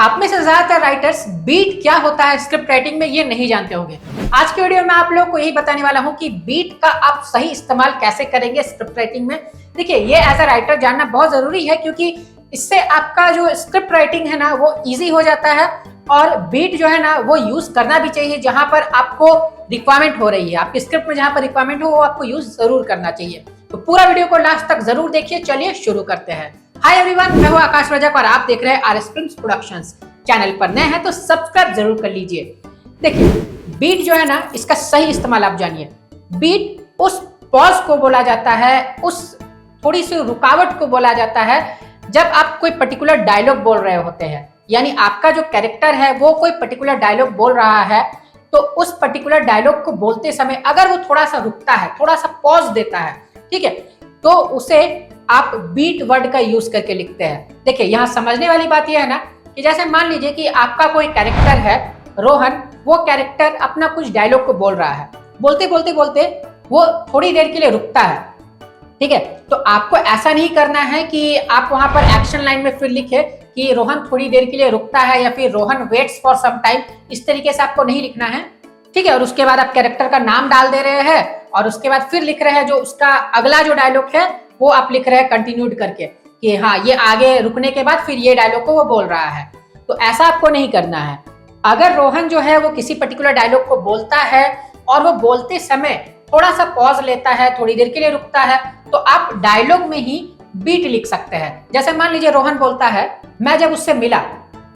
आप में से ज्यादातर राइटर्स बीट क्या होता है स्क्रिप्ट राइटिंग में ये नहीं जानते होंगे। आज के वीडियो में आप लोगों को यही बताने वाला हूं कि बीट का आप सही इस्तेमाल कैसे करेंगे स्क्रिप्ट राइटिंग में। देखिए, ये एज अ राइटर जानना बहुत जरूरी है क्योंकि इससे आपका जो स्क्रिप्ट राइटिंग है ना वो इजी हो जाता है और बीट जो है ना वो यूज करना भी चाहिए जहां पर आपको रिक्वायरमेंट हो रही है। आपकी स्क्रिप्ट में जहां पर रिक्वायरमेंट हो वो आपको यूज जरूर करना चाहिए। तो पूरा वीडियो को लास्ट तक जरूर देखिए। चलिए शुरू करते हैं। हाय एवरीवन, मैं हूं आकाश रजक और आप देख रहे हैं आरएस फिल्म्स प्रोडक्शंस। चैनल पर नए हैं तो सब्सक्राइब जरूर कर लीजिए। देखिए, बीट जो है ना इसका सही इस्तेमाल आप जानिए। बीट उस पॉज को बोला जाता है, उस थोड़ी सी रुकावट को बोला जाता है जब आप कोई पर्टिकुलर डायलॉग बोल रहे होते हैं। यानी आपका जो कैरेक्टर है वो कोई पर्टिकुलर डायलॉग बोल रहा है तो उस पर्टिकुलर डायलॉग को बोलते समय अगर वो थोड़ा सा रुकता है, थोड़ा सा पॉज देता है, ठीक है, तो उसे आप बीट वर्ड का यूज करके लिखते हैं। देखिए, यहाँ समझने वाली बात यह है ना कि जैसे मान लीजिए कि आपका कोई कैरेक्टर है रोहन, वो कैरेक्टर अपना कुछ डायलॉग को बोल रहा है, बोलते बोलते बोलते वो थोड़ी देर के लिए रुकता है, ठीक है। तो आपको ऐसा नहीं करना है कि आप वहां पर एक्शन लाइन में फिर लिखे कि रोहन थोड़ी देर के लिए रुकता है या फिर Rohan waits for some time. इस तरीके से आपको नहीं लिखना है, ठीक है। और उसके बाद आप कैरेक्टर का नाम डाल दे रहे हैं और उसके बाद फिर लिख रहे हैं जो उसका अगला जो डायलॉग है वो आप लिख रहे हैं कंटिन्यूड करके कि हाँ, ये आगे रुकने के बाद फिर ये डायलॉग को वो बोल रहा है। तो ऐसा आपको नहीं करना है। अगर रोहन जो है वो किसी पर्टिकुलर डायलॉग को बोलता है और वो बोलते समय थोड़ा सा पॉज लेता है, थोड़ी देर के लिए रुकता है, तो आप डायलॉग में ही बीट लिख सकते हैं। जैसे मान लीजिए रोहन बोलता है, मैं जब उससे मिला,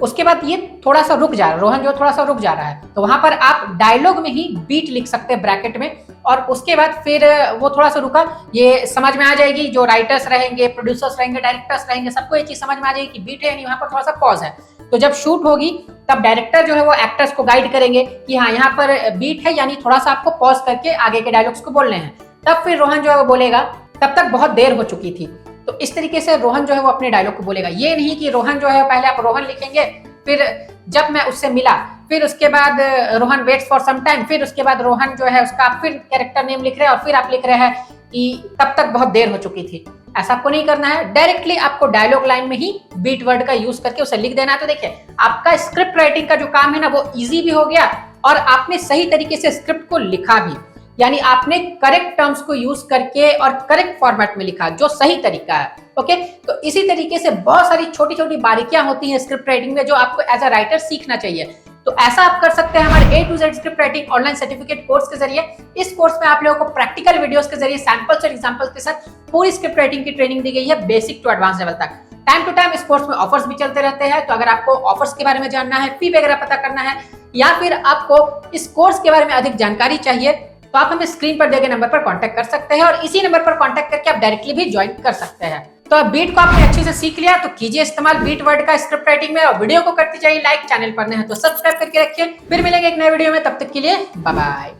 उसके बाद ये थोड़ा सा रुक जा रहा है, रोहन जो थोड़ा सा रुक जा रहा है, तो वहां पर आप डायलॉग में ही बीट लिख सकते हैं ब्रैकेट में। और उसके बाद फिर वो थोड़ा सा रुका, ये समझ में आ जाएगी, जो राइटर्स रहेंगे, प्रोड्यूसर्स रहेंगे, डायरेक्टर्स रहेंगे, सबको ये चीज समझ में आ जाएगी कि बीट है यानी वहां पर थोड़ा सा पॉज है। तो जब शूट होगी तब डायरेक्टर जो है वो एक्टर्स को गाइड करेंगे कि हाँ, यहाँ पर बीट है यानी थोड़ा सा आपको पॉज करके आगे के डायलॉग्स को बोलने हैं। तब फिर रोहन जो है वो बोलेगा, तब तक बहुत देर हो चुकी थी। तो इस तरीके से रोहन जो है वो अपने डायलॉग को बोलेगा। ये नहीं कि रोहन जो है पहले आप रोहन लिखेंगे, फिर जब मैं उससे मिला, फिर उसके बाद Rohan waits for some time, फिर उसके बाद रोहन जो है उसका आप फिर कैरेक्टर नेम लिख रहे हैं और फिर आप लिख रहे हैं कि तब तक बहुत देर हो चुकी थी। ऐसा आपको नहीं करना है। डायरेक्टली आपको डायलॉग लाइन में ही बीट वर्ड का यूज करके उसे लिख देना है। तो देखिए, आपका स्क्रिप्ट राइटिंग का जो काम है ना वो इजी भी हो गया और आपने सही तरीके से स्क्रिप्ट को लिखा भी, यानी आपने करेक्ट टर्म्स को यूज करके और करेक्ट फॉर्मेट में लिखा, जो सही तरीका है। ओके, तो इसी तरीके से बहुत सारी छोटी छोटी बारीकियां होती हैं स्क्रिप्ट राइटिंग में जो आपको एज अ राइटर सीखना चाहिए। तो ऐसा आप कर सकते हैं हमारे A to Z script writing online certificate course के जरिए। इस कोर्स में आप लोगों को प्रैक्टिकल वीडियोस के जरिए सैंपल्स और एग्जांपल्स के साथ पूरी स्क्रिप्ट राइटिंग की ट्रेनिंग दी गई है, बेसिक टू एडवांस लेवल तक। टाइम टू टाइम इस कोर्स में ऑफर्स भी चलते रहते हैं। तो अगर आपको ऑफर्स के बारे में जानना है, फी वगैरह पता करना है या फिर आपको इस कोर्स के बारे में अधिक जानकारी चाहिए तो आप हमें स्क्रीन पर दिए गए नंबर पर कांटेक्ट कर सकते हैं और इसी नंबर पर कांटेक्ट करके आप डायरेक्टली भी ज्वाइन कर सकते हैं। तो अब बीट को आपने अच्छे से सीख लिया तो कीजिए इस्तेमाल बीट वर्ड का स्क्रिप्ट राइटिंग में और वीडियो को करते जाइए लाइक। चैनल पर नए हैं तो सब्सक्राइब करके रखिए। फिर मिलेंगे एक नए वीडियो में, तब तक के लिए बाय बाय।